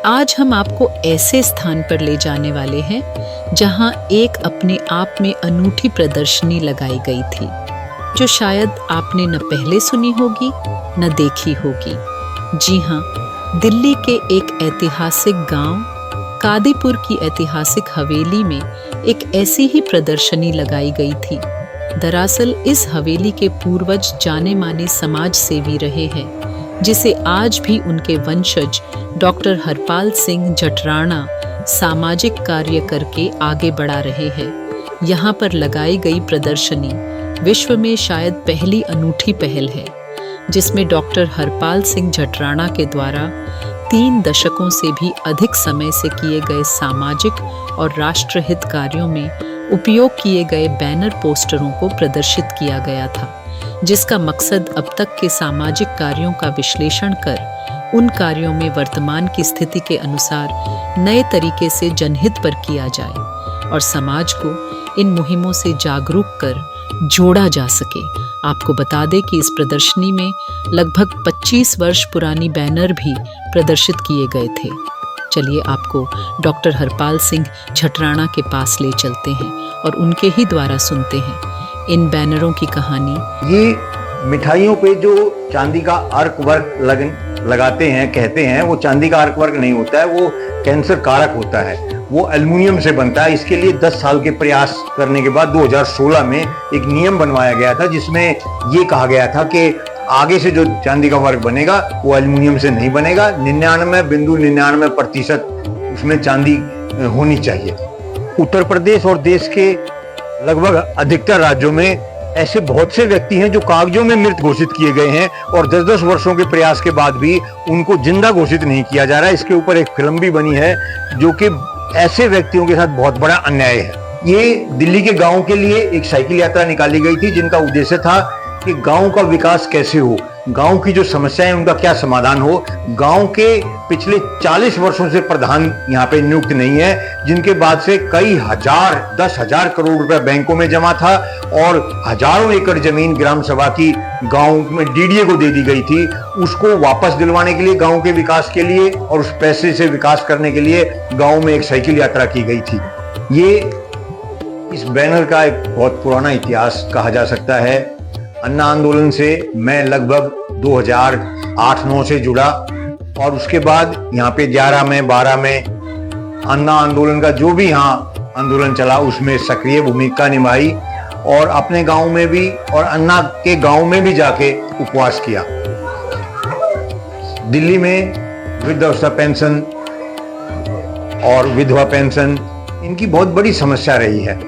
आज हम आपको ऐसे स्थान पर ले जाने वाले हैं जहां एक अपने आप में अनूठी प्रदर्शनी लगाई गई थी, जो शायद आपने न पहले सुनी होगी न देखी होगी। जी हाँ, दिल्ली के एक ऐतिहासिक गांव कादीपुर की ऐतिहासिक हवेली में एक ऐसी ही प्रदर्शनी लगाई गई थी। दरअसल इस हवेली के पूर्वज जाने माने समाज सेवी रहे हैं, जिसे आज भी उनके वंशज डॉक्टर हरपाल सिंह जठराणा सामाजिक कार्य करके आगे बढ़ा रहे हैं। यहाँ पर लगाई गई प्रदर्शनी विश्व में शायद पहली अनूठी पहल है, जिसमें डॉक्टर हरपाल सिंह जठराणा के द्वारा 3 दशकों से भी अधिक समय से किए गए सामाजिक और राष्ट्रहित कार्यों में उपयोग किए गए बैनर पोस्टरों को प्रदर्शित किया गया था, जिसका मकसद अब तक के सामाजिक कार्यों का विश्लेषण कर उन कार्यों में वर्तमान की स्थिति के अनुसार नए तरीके से जनहित पर किया जाए और समाज को इन मुहिमों से जागरूक कर जोड़ा जा सके। आपको बता दें कि इस प्रदर्शनी में लगभग 25 वर्ष पुरानी बैनर भी प्रदर्शित किए गए थे। चलिए आपको डॉक्टर हरपाल सिंह जठराणा के पास ले चलते हैं और उनके ही द्वारा सुनते हैं इन बैनरों की कहानी। ये मिठाइयों पे जो चांदी का आर्क वर्क लगाते हैं, कहते हैं, वो चांदी का आर्क वर्क नहीं होता है, वो कैंसर कारक होता है। वो एल्युमिनियम से बनता है। इसके लिए 10 साल के प्रयास करने के बाद 2016 में एक नियम बनवाया गया था, जिसमें ये कहा गया था कि आगे से जो चांदी का वर्क बनेगा वो एल्युमिनियम से नहीं बनेगा। 99.99% उसमें चांदी होनी चाहिए। उत्तर प्रदेश और देश के लगभग अधिकतर राज्यों में ऐसे बहुत से व्यक्ति हैं जो कागजों में मृत घोषित किए गए हैं और 10-10 वर्षों के प्रयास के बाद भी उनको जिंदा घोषित नहीं किया जा रहा है। इसके ऊपर एक फिल्म भी बनी है, जो कि ऐसे व्यक्तियों के साथ बहुत बड़ा अन्याय है। ये दिल्ली के गांव के लिए एक साइकिल यात्रा निकाली गई थी, जिनका उद्देश्य था कि गांव का विकास कैसे हो, गांव की जो समस्याएं हैं उनका क्या समाधान हो। गांव के पिछले 40 वर्षों से प्रधान यहाँ पे नियुक्त नहीं है, जिनके बाद से कई हजार 10,000 करोड़ रुपए बैंकों में जमा था और हजारों एकड़ जमीन ग्राम सभा की गांव में डीडीए को दे दी गई थी। उसको वापस दिलवाने के लिए, गांव के विकास के लिए और उस पैसे से विकास करने के लिए गांव में एक साइकिल यात्रा की गई थी। ये इस बैनर का एक बहुत पुराना इतिहास कहा जा सकता है। अन्ना आंदोलन से मैं लगभग 2008-9 से जुड़ा और उसके बाद यहाँ पे 11 में 12 में अन्ना आंदोलन का जो भी यहाँ आंदोलन चला उसमें सक्रिय भूमिका निभाई और अपने गांव में भी और अन्ना के गांव में भी जाके उपवास किया। दिल्ली में वृद्धावस्था पेंशन और विधवा पेंशन इनकी बहुत बड़ी समस्या रही है।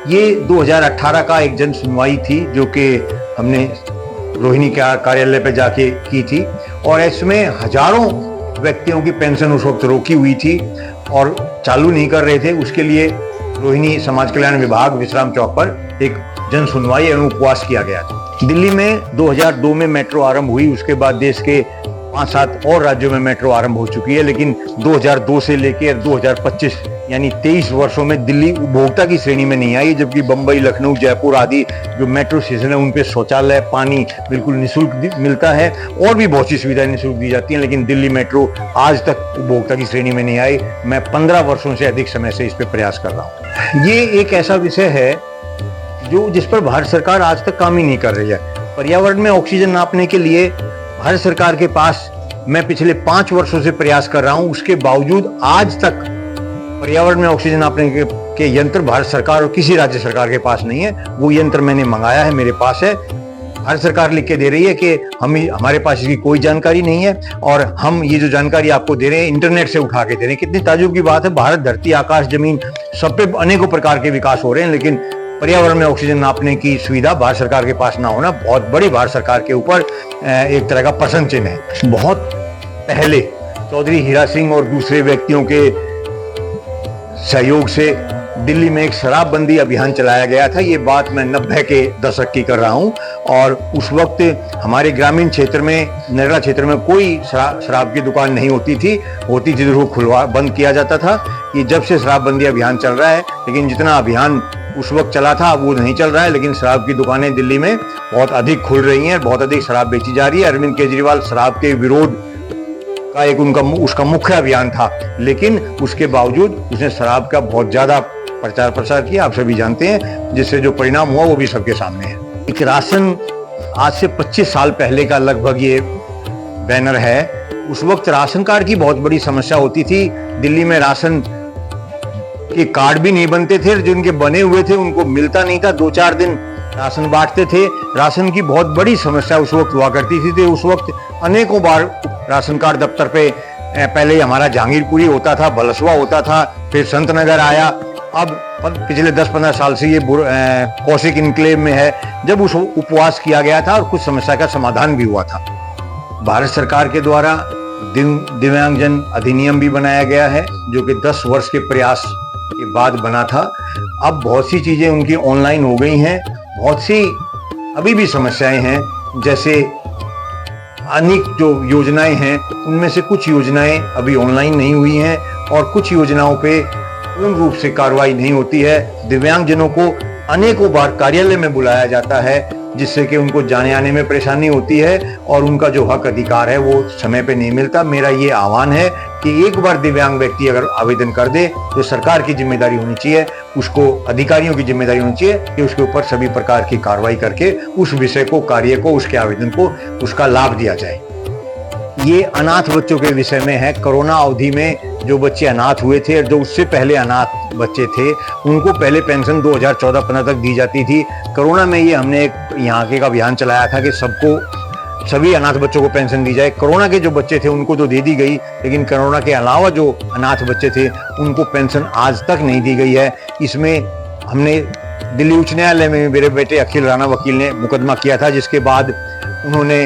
ये 2018 का एक जन सुनवाई थी, जो कि हमने रोहिणी के कार्यालय पे जाके की थी और इसमें हजारों व्यक्तियों की पेंशन उस वक्त रोकी हुई थी और चालू नहीं कर रहे थे। उसके लिए रोहिणी समाज कल्याण विभाग विश्राम चौक पर एक जन सुनवाई एवं उपवास किया गया था। दिल्ली में 2002 में मेट्रो आरंभ हुई। उसके बाद देश के 5-7 और राज्यों में मेट्रो आरंभ हो चुकी है, लेकिन 2002 से लेकर 2025 यानी 23 वर्षों में दिल्ली उपभोक्ता की श्रेणी में नहीं आई, जबकि बंबई, लखनऊ, जयपुर आदि जो मेट्रो स्टेशन है उन पे शौचालय, पानी बिल्कुल निःशुल्क मिलता है और भी बहुत सी सुविधाएं निःशुल्क दी जाती हैं, लेकिन दिल्ली मेट्रो आज तक उपभोक्ता की श्रेणी में नहीं आई। मैं 15 वर्षों से अधिक समय से इस पे प्रयास कर रहा हूँ। ये एक ऐसा विषय है जिस पर भारत सरकार आज तक काम ही नहीं कर रही है। पर्यावरण में ऑक्सीजन नापने के लिए भारत सरकार के पास मैं पिछले 5 वर्षों से प्रयास कर रहा हूं, उसके बावजूद आज तक पर्यावरण में ऑक्सीजन नापने के यंत्र भारत सरकार और किसी राज्य सरकार के पास नहीं है। वो यंत्र मैंने मंगाया है, मेरे पास है। भारत सरकार लिख के दे रही है कि हमारे पास इसकी कोई जानकारी नहीं है और हम ये जो जानकारी आपको दे रहे हैं इंटरनेट से उठा के दे रहे हैं। कितनी ताज्जुब की बात है। भारत, धरती, आकाश, जमीन सब पे अनेकों प्रकार के विकास हो रहे हैं, लेकिन पर्यावरण में ऑक्सीजन नापने की सुविधा भारत सरकार के पास ना होना बहुत बड़ी भारत सरकार के ऊपर एक तरह का प्रश्न चिन्ह है। बहुत पहले चौधरी हीरा सिंह और दूसरे व्यक्तियों के सहयोग से दिल्ली में एक शराबबंदी अभियान चलाया गया था। ये बात मैं 90 के दशक की कर रहा हूँ और उस वक्त हमारे ग्रामीण क्षेत्र में, नगरा क्षेत्र में कोई शराब की दुकान नहीं होती थी तो खुलवा बंद किया जाता था। ये जब से शराबबंदी अभियान चल रहा है, लेकिन जितना अभियान उस वक्त चला था वो नहीं चल रहा है, लेकिन शराब की दुकानें दिल्ली में बहुत अधिक खुल रही हैं, बहुत अधिक शराब बेची जा रही है। अरविंद केजरीवाल शराब के विरोध का एक उनका उसका मुख्य अभियान था, लेकिन उसके बावजूद उसने शराब का बहुत ज्यादा प्रचार प्रसार किया, आप सभी जानते हैं, जिससे जो परिणाम हुआ वो भी सबके सामने है। एक राशन आज से 25 साल पहले का लगभग ये बैनर है। उस वक्त राशन कार्ड की बहुत बड़ी समस्या होती थी। दिल्ली में राशन के कार्ड भी नहीं बनते थे, जिनके बने हुए थे उनको मिलता नहीं था, 2-4 दिन राशन बांटते थे। राशन की बहुत बड़ी समस्या उस वक्त हुआ करती थी। तो उस वक्त अनेकों बार राशन कार्ड दफ्तर पे पहले हमारा जहांगीरपुरी होता था, बलसवा होता था, फिर संत नगर आया। अब पिछले 10-15 साल से ये कौशिक इनक्लेव में है, जब उस उपवास किया गया था और कुछ समस्या का समाधान भी हुआ था। भारत सरकार के द्वारा दिव्यांगजन अधिनियम भी बनाया गया है, जो कि 10 वर्ष के प्रयास के बाद बना था। अब बहुत सी चीजें उनकी ऑनलाइन हो गई हैं। बहुत सी अभी भी समस्याएं हैं, जैसे अनेक जो योजनाएं हैं उनमें से कुछ योजनाएं अभी ऑनलाइन नहीं हुई हैं और कुछ योजनाओं पे पूर्ण रूप से कार्रवाई नहीं होती है। दिव्यांगजनों को अनेकों बार कार्यालय में बुलाया जाता है, जिससे कि उनको जाने आने में परेशानी होती है और उनका जो हक अधिकार है वो समय पे नहीं मिलता। मेरा ये आह्वान है कि एक बार दिव्यांग व्यक्ति अगर आवेदन कर दे तो सरकार की जिम्मेदारी होनी चाहिए, उसको अधिकारियों की जिम्मेदारी होनी चाहिए कि उसके ऊपर सभी प्रकार की कार्रवाई करके उस विषय को, कार्य को, उसके आवेदन को, उसका लाभ दिया जाए। ये अनाथ बच्चों के विषय में है। कोरोना अवधि में जो बच्चे अनाथ हुए थे और जो उससे पहले अनाथ बच्चे थे, उनको पहले पेंशन 2014-15 तक दी जाती थी। कोरोना में ये हमने एक यहाँ के अभियान चलाया था कि सभी अनाथ बच्चों को पेंशन दी जाए। कोरोना के जो बच्चे थे उनको तो दे दी गई, लेकिन कोरोना के अलावा जो अनाथ बच्चे थे उनको पेंशन आज तक नहीं दी गई है। इसमें हमने दिल्ली उच्च न्यायालय में मेरे बेटे अखिल राणा वकील ने मुकदमा किया था, जिसके बाद उन्होंने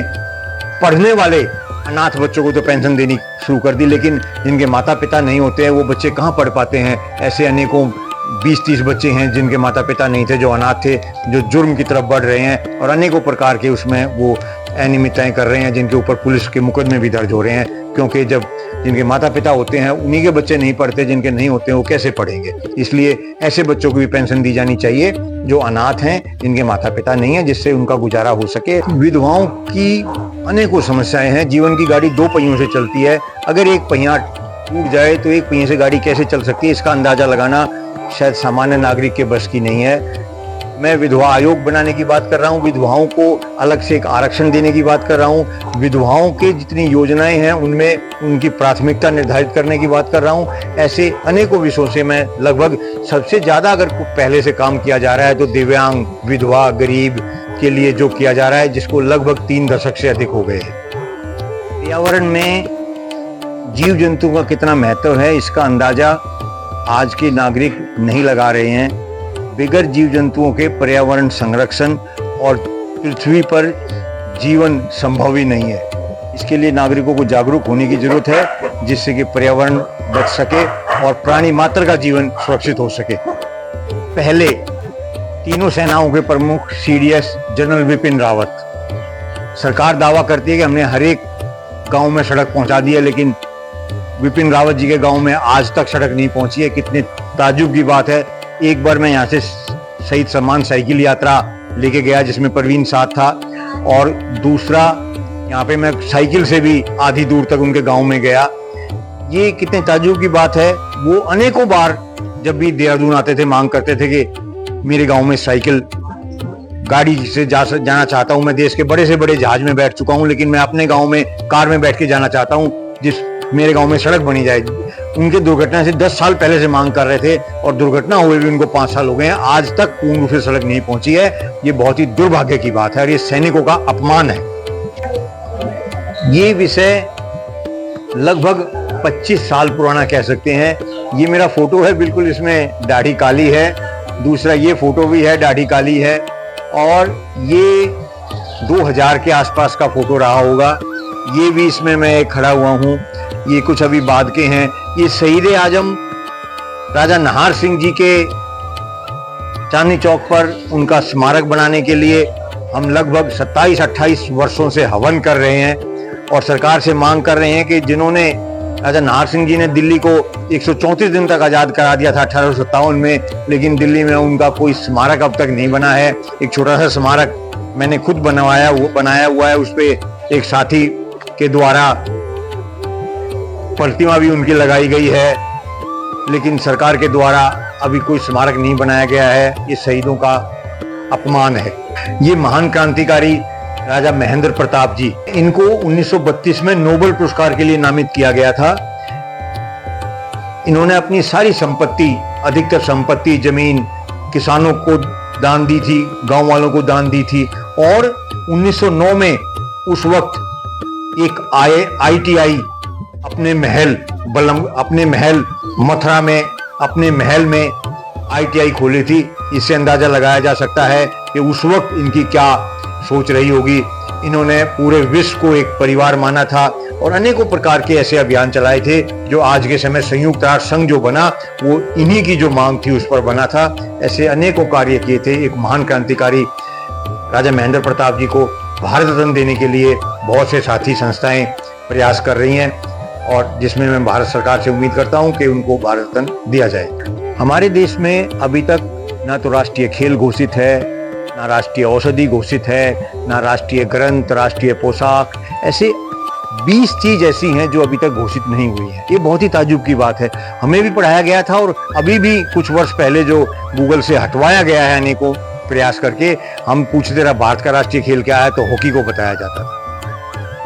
पढ़ने वाले अनाथ बच्चों को तो पेंशन देनी शुरू कर दी, लेकिन जिनके माता पिता नहीं होते हैं वो बच्चे कहाँ पढ़ पाते हैं। ऐसे अनेकों 20-30 बच्चे हैं जिनके माता पिता नहीं थे, जो अनाथ थे, जो जुर्म की तरफ बढ़ रहे हैं और अनेकों प्रकार के उसमें वो अनियमितताएं कर रहे हैं, जिनके ऊपर पुलिस के मुकदमे भी दर्ज हो रहे हैं। क्योंकि जब जिनके माता पिता होते हैं उन्हीं के बच्चे नहीं पढ़ते, जिनके नहीं होते हैं वो कैसे पढ़ेंगे। इसलिए ऐसे बच्चों को भी पेंशन दी जानी चाहिए जो अनाथ हैं, जिनके माता पिता नहीं है, जिससे उनका गुजारा हो सके। विधवाओं की अनेकों समस्याएं हैं। जीवन की गाड़ी 2 पहियों से चलती है। अगर एक पहिया टूट जाए तो एक पहिए से गाड़ी कैसे चल सकती है, इसका अंदाजा लगाना शायद सामान्य नागरिक के बस की नहीं है। मैं विधवा आयोग बनाने की बात कर रहा हूँ, विधवाओं को अलग से एक आरक्षण देने की बात कर रहा हूँ, विधवाओं के जितनी योजनाएं हैं उनमें उनकी प्राथमिकता निर्धारित करने की बात कर रहा हूँ। ऐसे अनेकों विषयों से मैं लगभग सबसे ज्यादा अगर पहले से काम किया जा रहा है तो दिव्यांग, विधवा, गरीब के लिए जो किया जा रहा है, जिसको लगभग 3 दशक से अधिक हो गए हैं। पर्यावरण में जीव जंतु का कितना महत्व है, इसका अंदाजा आज के नागरिक नहीं लगा रहे हैं। बिगर जीव जंतुओं के पर्यावरण संरक्षण और पृथ्वी पर जीवन संभव ही नहीं है। इसके लिए नागरिकों को जागरूक होने की जरूरत है, जिससे कि पर्यावरण बच सके और प्राणी मात्र का जीवन सुरक्षित हो सके। पहले तीनों सेनाओं के प्रमुख CDS जनरल विपिन रावत, सरकार दावा करती है कि हमने हर एक गांव में सड़क पहुंचा दी है, लेकिन विपिन रावत जी के गांव में आज तक सड़क नहीं पहुंची है। कितने ताज्जुब की बात है। एक बार मैं यहाँ से शहीद सम्मान साइकिल यात्रा लेके गया, जिसमें परवीन साथ था, और दूसरा यहाँ पे मैं साइकिल से भी आधी दूर तक उनके गांव में गया। ये कितने ताज्जुब की बात है। वो अनेकों बार जब भी देहरादून आते थे मांग करते थे कि मेरे गांव में साइकिल गाड़ी से जाना चाहता हूँ। मैं देश के बड़े से बड़े जहाज में बैठ चुका हूँ, लेकिन मैं अपने गाँव में कार में बैठ के जाना चाहता हूँ, जिस मेरे गांव में सड़क बनी जाए। उनके दुर्घटना से 10 साल पहले से मांग कर रहे थे और दुर्घटना हुए भी उनको 5 साल हो गए हैं, आज तक पूर्ण रूप से सड़क नहीं पहुंची है। ये बहुत ही दुर्भाग्य की बात है और ये सैनिकों का अपमान है। ये विषय लगभग 25 साल पुराना कह सकते हैं। ये मेरा फोटो है, बिल्कुल इसमें दाढ़ी काली है। दूसरा ये फोटो भी है, दाढ़ी काली है। और ये 2000 के आसपास का फोटो रहा होगा। ये भी इसमें मैं खड़ा हुआ हूँ। ये कुछ अभी बाद के हैं। ये शहीद आजम राजा नाहर सिंह जी के चांदनी चौक पर उनका स्मारक बनाने के लिए हम लगभग 27-28 वर्षों से हवन कर रहे हैं और सरकार से मांग कर रहे हैं कि जिन्होंने राजा नाहर सिंह जी ने दिल्ली को 134 दिन तक आजाद करा दिया था 1857 में, लेकिन दिल्ली में उनका कोई स्मारक अब तक नहीं बना है। एक छोटा सा स्मारक मैंने खुद बनाया हुआ है। उस पे एक साथी के द्वारा प्रतिमा भी उनकी लगाई गई है, लेकिन सरकार के द्वारा अभी कोई स्मारक नहीं बनाया गया है। ये शहीदों का अपमान है। ये महान क्रांतिकारी राजा महेंद्र प्रताप जी, इनको 1932 में नोबेल पुरस्कार के लिए नामित किया गया था। इन्होंने अपनी सारी संपत्ति, अधिकतर संपत्ति, जमीन किसानों को दान दी थी, गांव वालों को दान दी थी। और 1909 में उस वक्त एक ITI अपने महल मथुरा में अपने महल में ITI खोली थी। इससे अंदाजा लगाया जा सकता है कि उस वक्त इनकी क्या सोच रही होगी। इन्होंने पूरे विश्व को एक परिवार माना था और अनेकों प्रकार के ऐसे अभियान चलाए थे जो आज के समय संयुक्त राष्ट्र संघ जो बना वो इन्हीं की जो मांग थी उस पर बना था। ऐसे अनेकों कार्य किए थे। एक महान क्रांतिकारी राजा महेंद्र प्रताप जी को भारत रत्न देने के लिए बहुत से साथी संस्थाएं प्रयास कर रही हैं और जिसमें मैं भारत सरकार से उम्मीद करता हूं कि उनको भारत रत्न दिया जाए। हमारे देश में अभी तक ना तो राष्ट्रीय खेल घोषित है, ना राष्ट्रीय औषधि घोषित है, ना राष्ट्रीय ग्रंथ, राष्ट्रीय पोशाक, ऐसे 20 चीज ऐसी हैं जो अभी तक घोषित नहीं हुई है। ये बहुत ही ताज्जुब की बात है। हमें भी पढ़ाया गया था और अभी भी कुछ वर्ष पहले जो गूगल से हटवाया गया है अनेकों प्रयास करके, हम पूछते रहा भारत का राष्ट्रीय खेल क्या है तो हॉकी को बताया जाता था।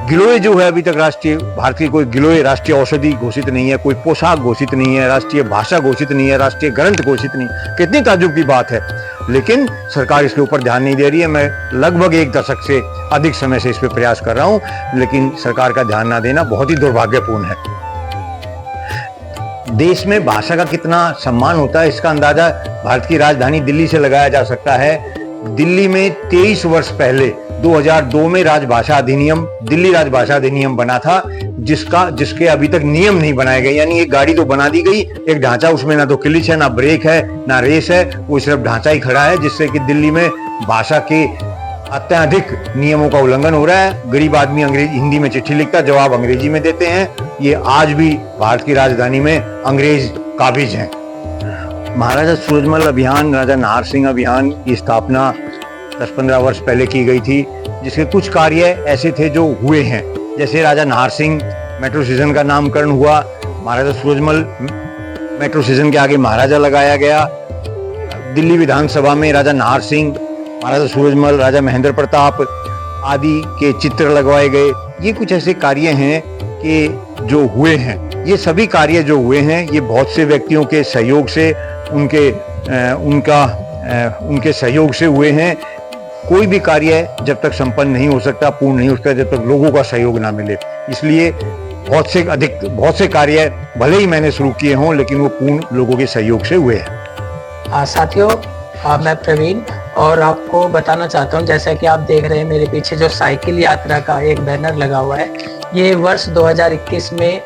गिलोय जो है अभी तक राष्ट्रीय भारत की कोई गिलोय राष्ट्रीय औषधि घोषित नहीं है, कोई पोशाक घोषित नहीं है, राष्ट्रीय भाषा घोषित नहीं है, राष्ट्रीय ग्रंथ घोषित नहीं। कितनी ताज्जुब की बात है। लेकिन सरकार इसके ऊपर ध्यान नहीं दे रही है। मैं लगभग 1 दशक से अधिक समय से इस पे प्रयास कर रहा हूं, लेकिन सरकार का ध्यान ना देना बहुत ही दुर्भाग्यपूर्ण है। देश में भाषा का कितना सम्मान होता है इसका अंदाजा भारत की राजधानी दिल्ली से लगाया जा सकता है। दिल्ली में 23 वर्ष पहले 2002 में दिल्ली राजभाषा अधिनियम बना था, जिसके अभी तक नियम नहीं बनाए गए। यानी एक गाड़ी तो बना दी गई, एक ढांचा, उसमें ना तो क्लिच है, ना ब्रेक है, ना रेस है, वो सिर्फ ढांचा ही खड़ा है, जिससे कि दिल्ली में भाषा के अत्यधिक नियमों का उल्लंघन हो रहा है। गरीब आदमी हिंदी में चिट्ठी लिखता, जवाब अंग्रेजी में देते हैं। ये आज भी भारत की राजधानी में अंग्रेज काबिज हैं। महाराजा सूरजमल अभियान, राजा नाहर सिंह अभियान की स्थापना 10-15 वर्ष पहले की गई थी, जिसके कुछ कार्य ऐसे थे जो हुए हैं। जैसे राजा नाहर सिंह मेट्रो स्टेशन का नामकरण हुआ, महाराजा सूरजमल मेट्रो स्टेशन के आगे महाराजा लगाया गया। दिल्ली विधानसभा में राजा नाहर सिंह, महाराजा सूरजमल, राजा महेंद्र प्रताप आदि के चित्र लगवाए गए। ये कुछ ऐसे कार्य हैं कि जो हुए हैं। ये सभी कार्य जो हुए हैं ये बहुत से व्यक्तियों के सहयोग से, उनके सहयोग से हुए हैं। कोई भी कार्य जब तक संपन्न नहीं हो सकता, पूर्ण नहीं हो सकता, जब तक लोगों का सहयोग ना मिले। इसलिए बहुत से कार्य भले ही मैंने शुरू किए हों, लेकिन वो पूर्ण लोगों के सहयोग से हुए हैं। साथियों, मैं प्रवीण और आपको बताना चाहता हूं, जैसा कि आप देख रहे हैं मेरे पीछे जो साइकिल यात्रा का एक बैनर लगा हुआ है, ये वर्ष 2021 में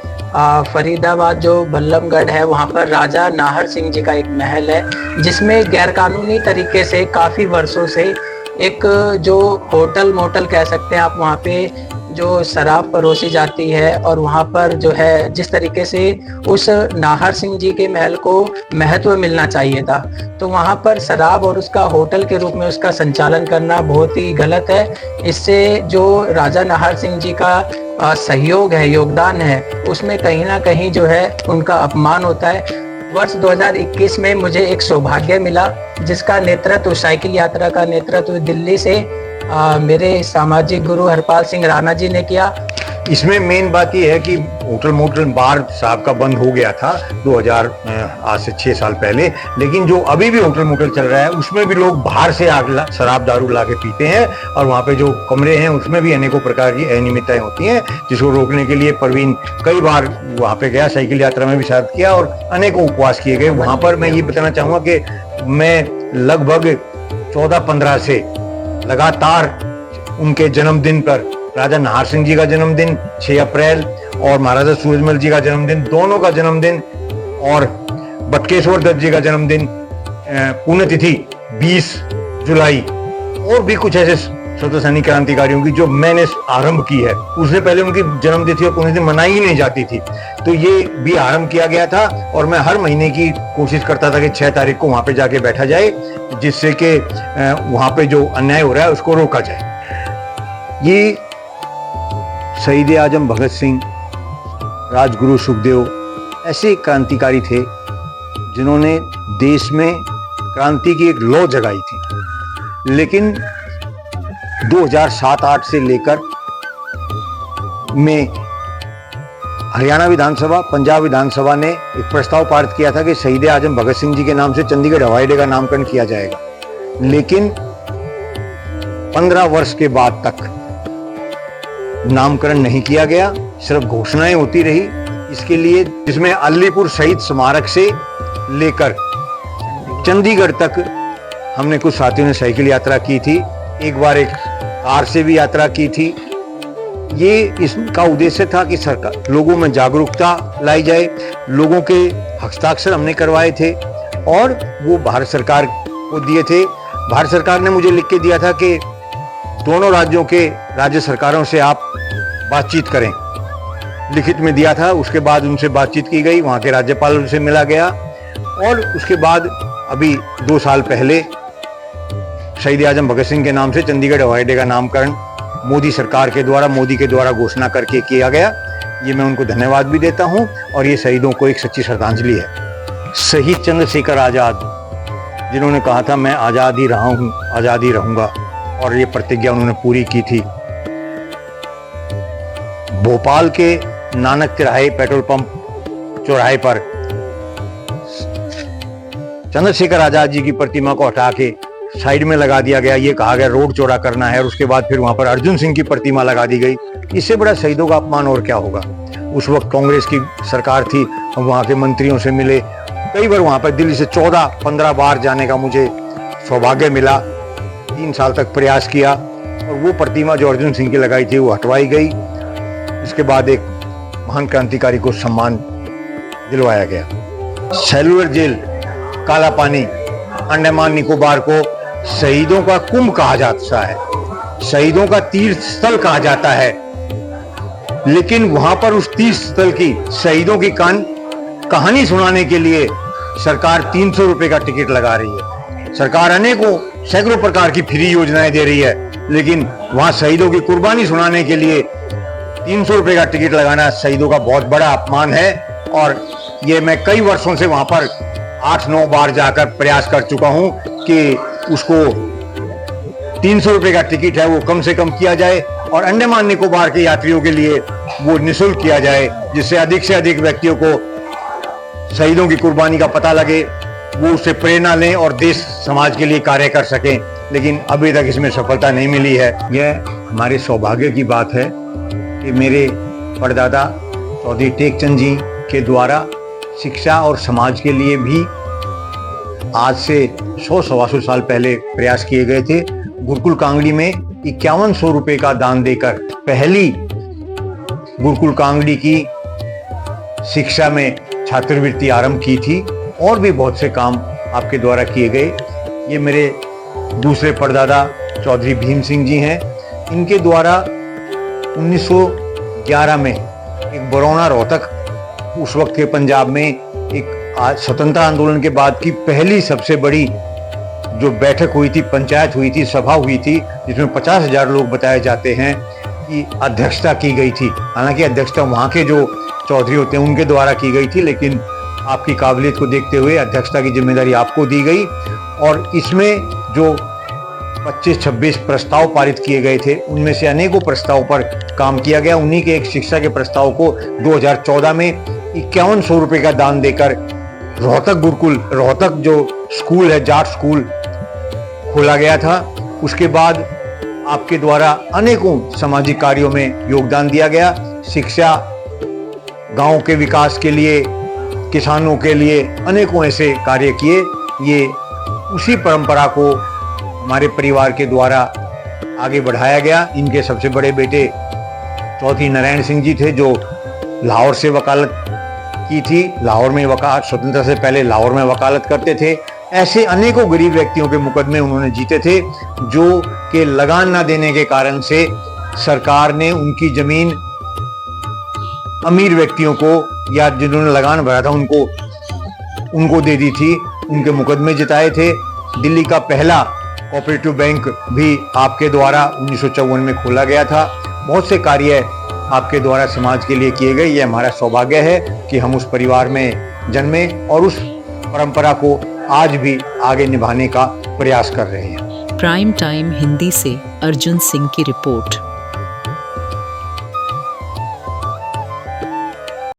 फरीदाबाद जो बल्लभगढ़ है वहाँ पर राजा नाहर सिंह जी का एक महल है, जिसमें गैरकानूनी तरीके से काफ़ी वर्षों से एक जो होटल मोटल कह सकते हैं आप, वहाँ पे जो शराब परोसी जाती है और वहाँ पर जो है जिस तरीके से उस नाहर सिंह जी के महल को महत्व मिलना चाहिए था, तो वहाँ पर शराब और उसका होटल के रूप में उसका संचालन करना बहुत ही गलत है। इससे जो राजा नाहर सिंह जी का सहयोग है, योगदान है, उसमें कहीं ना कहीं जो है उनका अपमान होता है। वर्ष 2021 में मुझे एक सौभाग्य मिला, जिसका नेतृत्व, साइकिल यात्रा का नेतृत्व दिल्ली से मेरे सामाजिक गुरु हरपाल सिंह राणा जी ने किया। इसमें मेन बात यह है कि होटल मोटल बार साहब का बंद हो गया था 2000 आज से 6 साल पहले, लेकिन जो अभी भी होटल मोटल चल रहा है उसमें भी लोग बाहर से शराब दारू ला के पीते हैं, और वहाँ पे जो कमरे हैं उसमें भी अनेकों प्रकार की अनियमितताएं होती हैं, जिसको रोकने के लिए प्रवीण कई बार वहाँ पे गया, साइकिल यात्रा में भी साथ किया और अनेकों उपवास किए गए वहाँ पर। मैं ये बताना चाहूँगा कि मैं लगभग 14-15 से लगातार उनके जन्मदिन पर, राजा नाहर सिंह जी का जन्मदिन 6 अप्रैल और महाराजा सूरजमल जी का जन्मदिन, दोनों का जन्मदिन, और बटकेश्वर दत्त जी का जन्मदिन पुण्यतिथि 20 जुलाई, और भी कुछ ऐसे स्वतंत्र सैनिक क्रांतिकारियों की जो मैंने आरंभ की है। उससे पहले उनकी जन्मतिथि और पुण्यतिथि मनाई ही नहीं जाती थी, तो ये भी आरंभ किया गया था। और मैं हर महीने की कोशिश करता था कि 6 तारीख को वहां पे जाके बैठा जाए, जिससे कि वहां पे जो अन्याय हो रहा है उसको रोका जाए। ये शहीद आजम भगत सिंह राजगुरु सुखदेव ऐसे क्रांतिकारी थे जिन्होंने देश में क्रांति की एक लौ जगाई थी। लेकिन 2007-8 से लेकर में हरियाणा विधानसभा, पंजाब विधानसभा ने एक प्रस्ताव पारित किया था कि शहीद आजम भगत सिंह जी के नाम से चंडीगढ़ हवाई अड्डे का नामकरण किया जाएगा। लेकिन 15 वर्ष के बाद तक नामकरण नहीं किया गया, सिर्फ घोषणाएं होती रही। इसके लिए जिसमें अलीपुर शहीद स्मारक से लेकर चंडीगढ़ तक हमने कुछ साथियों ने साइकिल यात्रा की थी, एक बार एक कार से भी यात्रा की थी। ये इसका उद्देश्य था कि सरकार लोगों में जागरूकता लाई जाए। लोगों के हस्ताक्षर हमने करवाए थे और वो भारत सरकार को दिए थे। भारत सरकार ने मुझे लिख के दिया था कि दोनों राज्यों के राज्य सरकारों से आप बातचीत करें, लिखित में दिया था। उसके बाद उनसे बातचीत की गई, वहाँ के राज्यपाल से मिला गया और उसके बाद अभी 2 साल पहले शहीद आजम भगत सिंह के नाम से चंडीगढ़ हवाई अड्डे का नामकरण मोदी सरकार के द्वारा, मोदी के द्वारा घोषणा करके किया गया। ये मैं उनको धन्यवाद भी देता हूँ और ये शहीदों को एक सच्ची श्रद्धांजलि है। शहीद चंद्रशेखर आजाद, जिन्होंने कहा था मैं आजाद ही रहा हूँ, आजाद ही रहूंगा, और ये प्रतिज्ञा उन्होंने पूरी की थी। भोपाल के नानक तिराहे पेट्रोल पंप चौराहे पर चंद्रशेखर आजाद जी की प्रतिमा को हटा के साइड में लगा दिया गया। ये कहा गया रोड चौड़ा करना है और उसके बाद फिर वहां पर अर्जुन सिंह की प्रतिमा लगा दी गई। इससे बड़ा शहीदों का अपमान और क्या होगा। उस वक्त कांग्रेस की सरकार थी, हम वहां के मंत्रियों से मिले, कई बार वहां पर दिल्ली से 14-15 बार जाने का मुझे सौभाग्य मिला। 3 साल तक प्रयास किया और वो प्रतिमा जो अर्जुन सिंह की लगाई थी वो हटवाई गई। इसके बाद एक महान क्रांतिकारी को सम्मान दिलवाया गया। सेलुलर जेल, काला पानी, अंडमान निकोबार को शहीदों का कुंभ कहा जाता है, शहीदों का तीर्थ स्थल कहा जाता है। लेकिन वहां पर उस तीर्थ स्थल की शहीदों की कहानी सुनाने के लिए सरकार 300 रुपए का टिकट लगा रही है। सरकार अनेकों सैकड़ों प्रकार की फ्री योजनाएं दे रही है, लेकिन वहां शहीदों की कुर्बानी सुनाने के लिए 300 रुपए का टिकट लगाना शहीदों का बहुत बड़ा अपमान है। और ये मैं कई वर्षों से वहां पर 8-9 बार जाकर प्रयास कर चुका हूं कि उसको 300 रुपए का टिकट है वो कम से कम किया जाए और अंडमान निकोबार के यात्रियों के लिए वो निःशुल्क किया जाए, जिससे अधिक से अधिक व्यक्तियों को शहीदों की कुर्बानी का पता लगे, वो उससे प्रेरणा लें और देश समाज के लिए कार्य कर सकें। लेकिन अभी तक इसमें सफलता नहीं मिली है। यह हमारे सौभाग्य की बात है कि मेरे परदादा चौधरी टेकचंद जी के द्वारा शिक्षा और समाज के लिए भी आज से 100-125 साल पहले प्रयास किए गए थे। गुरुकुल कांगड़ी में 5100 रुपए का दान देकर पहली गुरुकुल कांगड़ी की शिक्षा में छात्रवृत्ति आरंभ की थी और भी बहुत से काम आपके द्वारा किए गए। ये मेरे दूसरे परदादा चौधरी भीम सिंह जी हैं। इनके द्वारा 1911 में एक बरौना रोहतक, उस वक्त के पंजाब में एक आज स्वतंत्रता आंदोलन के बाद की पहली सबसे बड़ी जो बैठक हुई थी, पंचायत हुई थी, सभा हुई थी, जिसमें 50,000 लोग बताए जाते हैं की अध्यक्षता की गई थी। हालांकि अध्यक्षता वहाँ के जो चौधरी होते हैं उनके द्वारा की गई थी, लेकिन आपकी काबिलियत को देखते हुए अध्यक्षता की जिम्मेदारी आपको दी गई और इसमें जो 25-26 प्रस्ताव पारित किए गए थे उनमें से अनेकों प्रस्ताव पर काम किया गया। उन्हीं के एक शिक्षा के प्रस्ताव को 2014 में 5100 रुपए का दान देकर रोहतक गुरुकुल, रोहतक जो स्कूल है, जाट स्कूल खोला गया था। उसके बाद आपके द्वारा अनेकों सामाजिक कार्यों में योगदान दिया गया। शिक्षा, गांव के विकास के लिए, किसानों के लिए अनेकों ऐसे कार्य किए। ये उसी परंपरा को हमारे परिवार के द्वारा आगे बढ़ाया गया। इनके सबसे बड़े बेटे चौधरी नारायण सिंह जी थे जो लाहौर से वकालत की थी, लाहौर में स्वतंत्रता से पहले लाहौर में वकालत करते थे। ऐसे अनेकों गरीब व्यक्तियों के मुकदमे उन्होंने जीते थे जो कि लगान ना देने के कारण से सरकार ने उनकी जमीन अमीर व्यक्तियों को या जिन्होंने लगान भरा था उनको दे दी थी। उनके मुकदमे जिताए थे। दिल्ली का पहला कोऑपरेटिव बैंक भी आपके द्वारा 1954 में खोला गया था। बहुत से कार्य आपके द्वारा समाज के लिए किए गए, ये हमारा सौभाग्य है कि हम उस परिवार में जन्मे और उस परंपरा को आज भी आगे निभाने का प्रयास कर रहे हैं। प्राइम टाइम हिंदी से अर्जुन सिंह की रिपोर्ट।